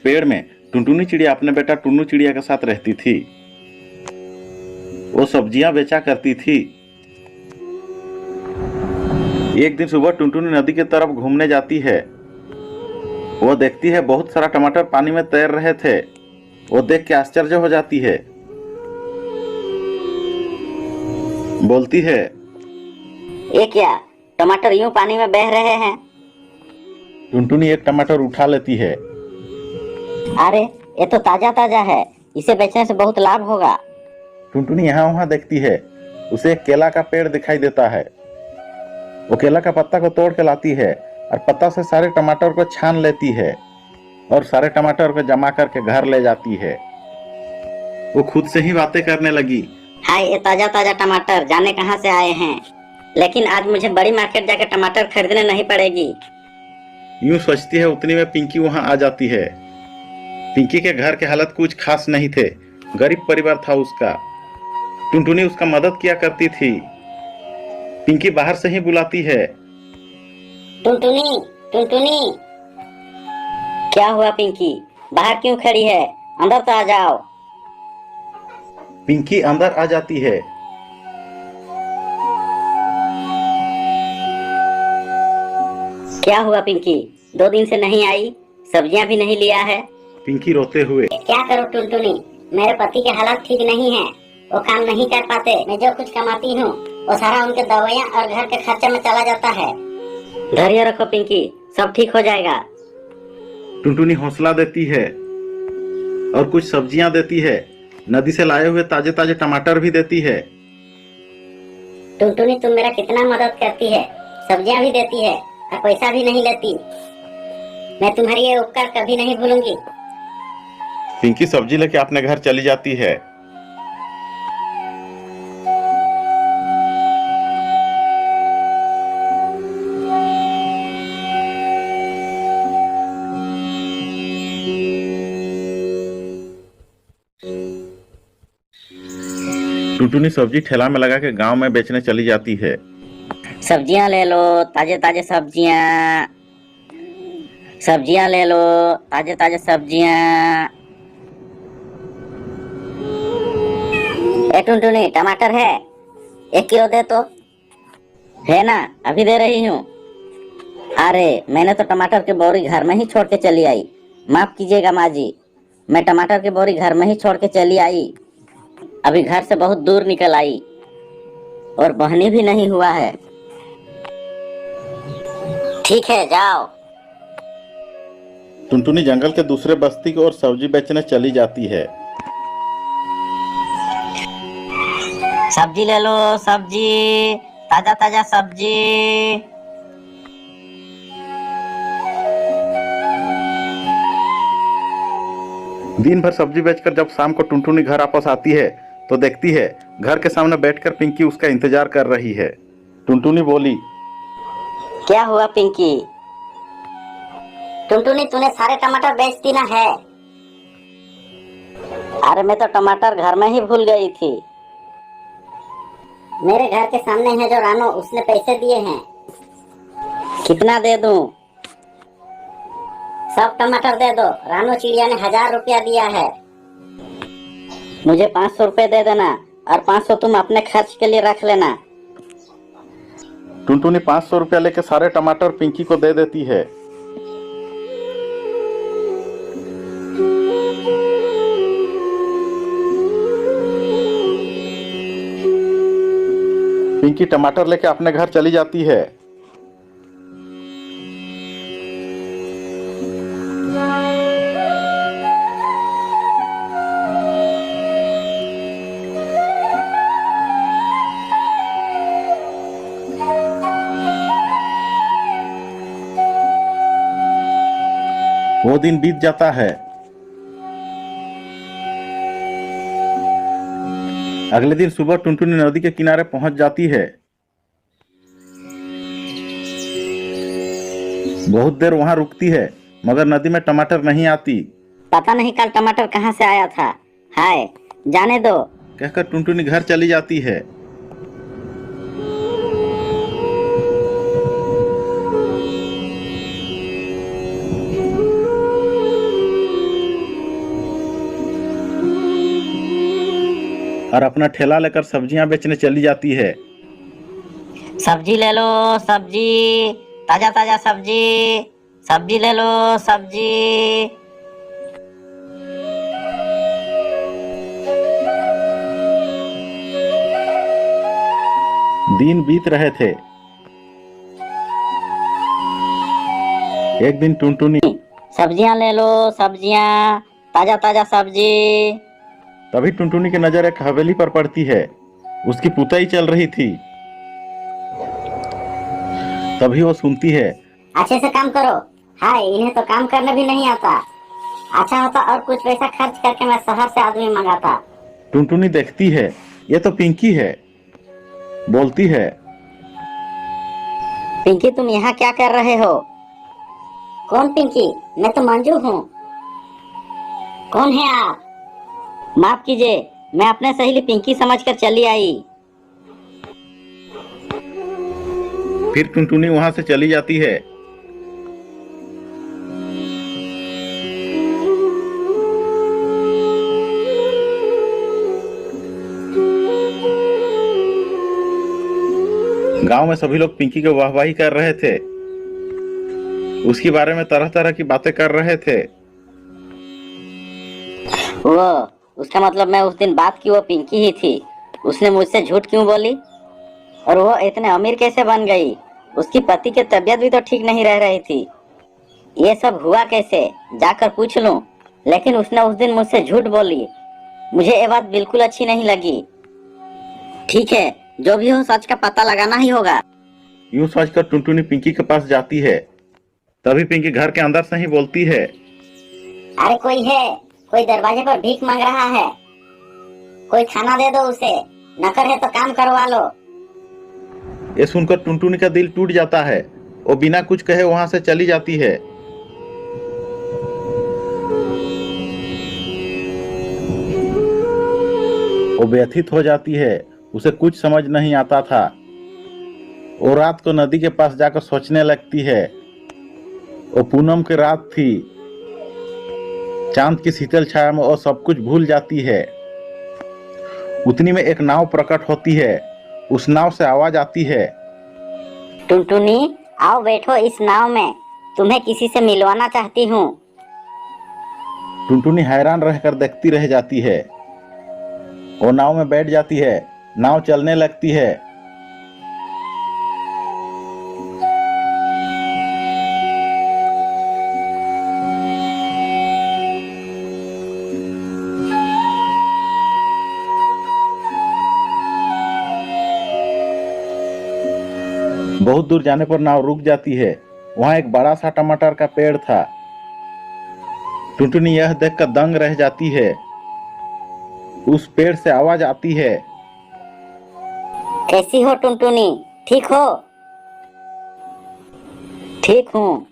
पेड़ में टुनटुनी चिड़िया अपने बेटा टुन्नू चिड़िया के साथ रहती थी। वो सब्जियां बेचा करती थी। एक दिन सुबह टुनटुनी नदी की तरफ घूमने जाती है। वो देखती है बहुत सारा टमाटर पानी में तैर रहे थे। वो देख के आश्चर्य हो जाती है। बोलती है, ये क्या, टमाटर यूं पानी में बह रहे हैं? टुनटुनी एक टमाटर उठा लेती है। अरे ये तो ताजा ताजा है, इसे बेचने से बहुत लाभ होगा। टुनटुनी यहाँ वहां देखती है। उसे एक केला का पेड़ दिखाई देता है। वो केला का पत्ता को तोड़ के लाती है और पत्ता से सारे टमाटर को छान लेती है और सारे टमाटर को जमा करके घर ले जाती है। वो खुद से ही बातें करने लगी। हाय, ये ताजा ताजा टमाटर जाने कहाँ से आए हैं। लेकिन आज मुझे बड़ी मार्केट जाकर टमाटर खरीदने नहीं पड़ेगी। यूं सोचती है उतनी में पिंकी वहां आ जाती है। पिंकी के घर के हालत कुछ खास नहीं थे। गरीब परिवार था उसका। टुनटुनी उसका मदद किया करती थी। पिंकी बाहर से ही बुलाती है, टुनटुनी, टुनटुनी। क्या हुआ पिंकी, बाहर क्यों खड़ी है? अंदर तो आ जाओ। पिंकी अंदर आ जाती है। क्या हुआ पिंकी, 2 दिन से नहीं आई, सब्जियां भी नहीं लिया है? पिंकी रोते हुए, क्या करूं टुनटुनी, मेरे पति के हालात ठीक नहीं है। वो काम नहीं कर पाते। मैं जो कुछ कमाती हूँ वो सारा उनके दवाइयाँ और घर के खर्चे में चला जाता है। धैर्य रखो पिंकी, सब ठीक हो जाएगा। टुनटुनी हौसला देती है और कुछ सब्जियां देती है। नदी से लाए हुए ताजे ताजे टमाटर भी देती है। टुनटुनी, तुम मेरा कितना मदद करती है, सब्जियां भी देती है और पैसा भी नहीं लेती। मैं तुम्हारी ये उपकार कभी नहीं भूलूंगी। पिंकी सब्जी लेके अपने घर चली जाती है। टुनटुनी सब्जी ठेला में लगा के गांव में बेचने चली जाती है। सब्जियां ले लो, ताजे ताजे सब्जियां। सब्जियां ले लो, ताजे ताजे सब्जियां। ए टुनटुनी, टमाटर है? 1 किलो दे तो। है ना, अभी दे रही हूँ। अरे मैंने तो टमाटर की बोरी घर में ही छोड़ के चली आई। माफ कीजिएगा माँ जी, मैं टमाटर की बोरी घर में ही छोड़ के चली आई। अभी घर से बहुत दूर निकल आई और बहनी भी नहीं हुआ है। ठीक है, जाओ। टुनटुनी जंगल के दूसरे बस्ती की ओर सब्जी बेचने चली जाती है। सब्जी ले लो, सब्जी, ताजा ताजा सब्जी। दिन भर सब्जी बेचकर जब शाम को टुनटुनी घर वापस आती है तो देखती है घर के सामने बैठकर पिंकी उसका इंतजार कर रही है। टुनटुनी बोली, क्या हुआ पिंकी? टुनटुनी, तूने सारे टमाटर बेच दी ना है? अरे मैं तो टमाटर घर में ही भूल गई थी। मेरे घर के सामने है जो रानो, उसने पैसे दिए हैं। कितना दे दूं? सब टमाटर दे दो। रानो चिड़िया ने 1000 रुपया दिया है। मुझे 500 रुपए दे देना और 500 तुम अपने खर्च के लिए रख लेना। टुनटुनी 500 रुपया लेकर सारे टमाटर पिंकी को दे देती है। पिंकी टमाटर लेके अपने घर चली जाती है। वो दिन बीत जाता है। अगले दिन सुबह टुनटुनी नदी के किनारे पहुंच जाती है। बहुत देर वहां रुकती है मगर नदी में टमाटर नहीं आती। पता नहीं कल टमाटर कहाँ से आया था। हाय, जाने दो, कहकर टुनटुनी घर चली जाती है। और अपना ठेला लेकर सब्जियां बेचने चली जाती है। सब्जी ले लो सब्जी, ताजा ताजा सब्जी, सब्जी ले लो सब्जी। दिन बीत रहे थे। एक दिन टुनटुनी सब्जियां ले लो सब्जियां, ताजा ताजा सब्जी। तभी टुनटुनी की नजर एक हवेली पर पड़ती है। उसकी पुताई चल रही थी। तभी वो सुनती है, अच्छे से काम करो। हाय, इन्हें तो काम करने भी नहीं आता। अच्छा होता और कुछ पैसा खर्च करके मैं शहर से आदमी मंगाता। टुनटुनी देखती है, ये तो पिंकी है। बोलती है, पिंकी तुम यहाँ क्या कर रहे हो? कौन पिंकी? मैं तो मंजू हूँ। कौन है आप? माफ कीजिए, मैं अपने सहेली पिंकी समझकर चली आई। फिर टुनटुनी वहां से चली जाती है। गांव में सभी लोग पिंकी की वाहवाही कर रहे थे। उसके बारे में तरह तरह की बातें कर रहे थे। वो उसका मतलब मैं उस दिन बात की वो पिंकी ही थी। उसने मुझसे झूठ क्यों बोली? और वो इतने अमीर कैसे बन गई? उसकी पति की तबीयत भी तो ठीक नहीं रह रही थी। ये सब हुआ कैसे? जाकर पूछ लूं। लेकिन उसने उस दिन मुझसे झूठ बोली। मुझे ये बात बिल्कुल अच्छी नहीं लगी। ठीक है, जो भी हो सच का पता लगाना ही होगा। यूं सोचकर टुनटुनी पिंकी के पास जाती है। तभी पिंकी घर के अंदर से ही बोलती है, अरे कोई है, कोई दरवाजे पर भीख मांग रहा है। कोई खाना दे दो उसे। नौकर है तो काम करवा लो। ये सुनकर टुनटुनी का दिल टूट जाता है। वो बिना कुछ कहे वहां से चली जाती है। वो व्यथित हो जाती है। उसे कुछ समझ नहीं आता था। वो रात को नदी के पास जाकर सोचने लगती है। वो पूनम की रात थी। चांद की शीतल छाया में वो सब कुछ भूल जाती है। उतनी में एक नाव प्रकट होती है। उस नाव से आवाज आती है, टुनटुनी, आओ बैठो इस नाव में। तुम्हें किसी से मिलवाना चाहती हूँ। टुनटुनी हैरान रहकर देखती रह जाती है। वो नाव में बैठ जाती है। नाव चलने लगती है। बहुत दूर जाने पर नाव रुक जाती है। वहां एक बड़ा सा टमाटर का पेड़ था। टुनटुनी यह देखकर दंग रह जाती है। उस पेड़ से आवाज आती है, कैसी हो टुनटुनी? ठीक हो? ठीक हूँ।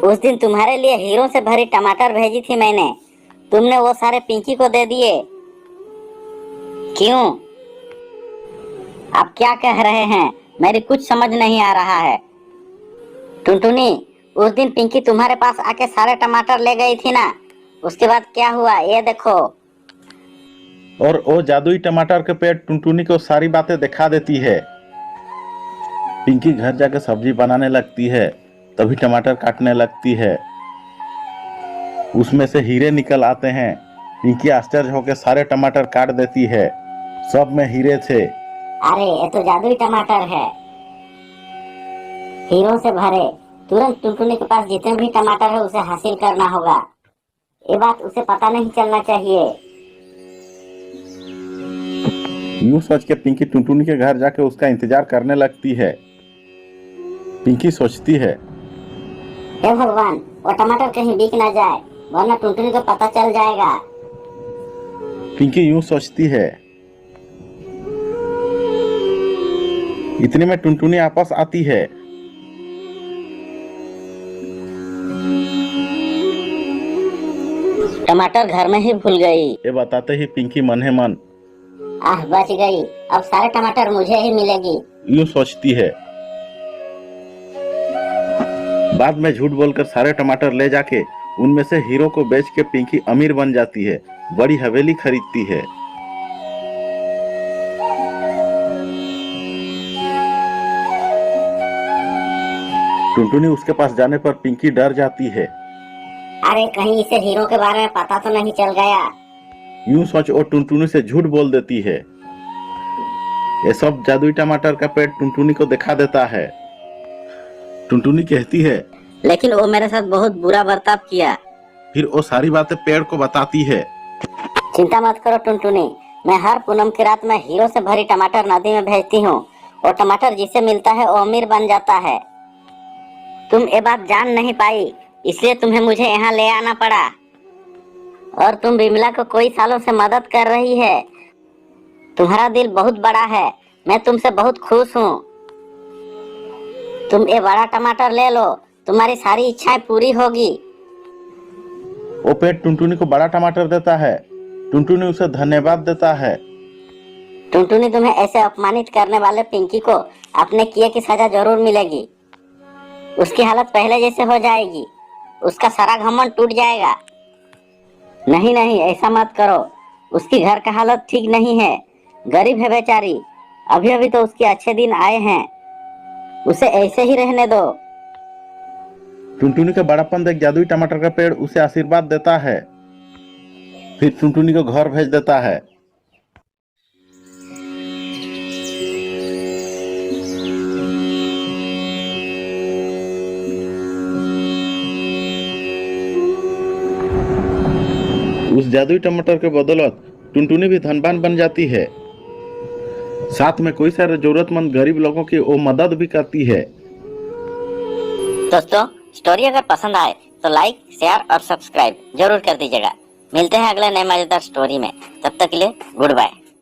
उस दिन तुम्हारे लिए हीरों से भरी टमाटर भेजी थी मैंने। तुमने वो सारे पिंकी को दे दिए। क्यों? आप क्या कह रहे हैं? मेरी कुछ समझ नहीं आ रहा है। टुनटुनी, उस दिन पिंकी तुम्हारे पास आके सारे टमाटर ले गई थी ना? उसके बाद क्या हुआ ये देखो। और वो जादुई टमाटर के पेड़ टुनटुनी को सारी बातें दिखा देती है। पिंकी घर जाकर सब्जी बनाने लगती है। तभी टमाटर काटने लगती है। उसमें से हीरे निकल आते हैं। पिंकी आश्चर्य होकर सारे टमाटर काट देती है। सब में हीरे थे। अरे ये तो जादुई टमाटर है, हीरों से भरे। तुरंत टुनटुनी के पास जितने भी टमाटर है उसे हासिल करना होगा। ये बात उसे पता नहीं चलना चाहिए। यूं सोच के पिंकी टुनटुनी के घर जाके उसका इंतजार करने लगती है। पिंकी सोचती है, हे भगवान, वो टमाटर कहीं बिक ना जाए, वरना टुनटुनी को पता चल जाएगा। पिंकी यूं सोचती है। इतने में टुनटुनी वापस आती है। टमाटर घर में ही भूल गई। ये बताते ही पिंकी मन ही मन आह, बच गई। अब सारे टमाटर मुझे ही मिलेगी। यूं सोचती है। बाद में झूठ बोलकर सारे टमाटर ले जाके उनमें से हीरो को बेच के पिंकी अमीर बन जाती है, बड़ी हवेली खरीदती है। टुनटुनी उसके पास जाने पर पिंकी डर जाती है। अरे कहीं इसे हीरो के बारे में पता तो नहीं चल गया। यूं सोच और टुनटुनी से झूठ बोल देती है। ये सब जादुई टमाटर का पेड़ टुनटुनी को दिखा देता है। टुनटुनी कहती है, लेकिन वो मेरे साथ बहुत बुरा बर्ताव किया। फिर वो सारी बातें पेड़ को बताती है। चिंता मत करो टुनटुनी, मैं हर पूनम की रात में हीरो से भरी टमाटर नदी में भेजती हूँ। और टमाटर जिसे मिलता है वो अमीर बन जाता है। तुम ये बात जान नहीं पाई, इसलिए तुम्हें मुझे यहाँ ले आना पड़ा। और तुम बिमला को कई सालों से मदद कर रही है। तुम्हारा दिल बहुत बड़ा है, मैं तुमसे बहुत खुश हूँ। तुम ये बड़ा टमाटर ले लो, तुम्हारी सारी इच्छाएं पूरी होगी। वो पेड़ टुनटुनी को बड़ा टमाटर देता है। टुनटुनी उसे धन्यवाद देता है। टुनटुनी, तुम्हें ऐसे अपमानित करने वाले पिंकी को अपने किए की सजा जरूर मिलेगी। उसकी हालत पहले जैसे हो जाएगी, उसका सारा घमंड टूट जाएगा। नहीं नहीं, ऐसा मत करो, उसकी घर का हालत ठीक नहीं है, गरीब है बेचारी। अभी अभी तो उसके अच्छे दिन आए हैं, उसे ऐसे ही रहने दो। टुनटुनी का बड़ापन देख जादुई टमाटर का पेड़ उसे आशीर्वाद देता है। फिर टुनटुनी को घर भेज देता है। उस जादुई टमाटर के बदौलत टुनटुनी भी धनवान बन जाती है। साथ में कोई सारे जरूरतमंद गरीब लोगों की वो मदद भी करती है। दोस्तों, स्टोरी अगर पसंद आए तो लाइक, शेयर और सब्सक्राइब जरूर कर दीजिएगा। मिलते हैं अगले नए मजेदार स्टोरी में। तब तक के लिए गुड बाय।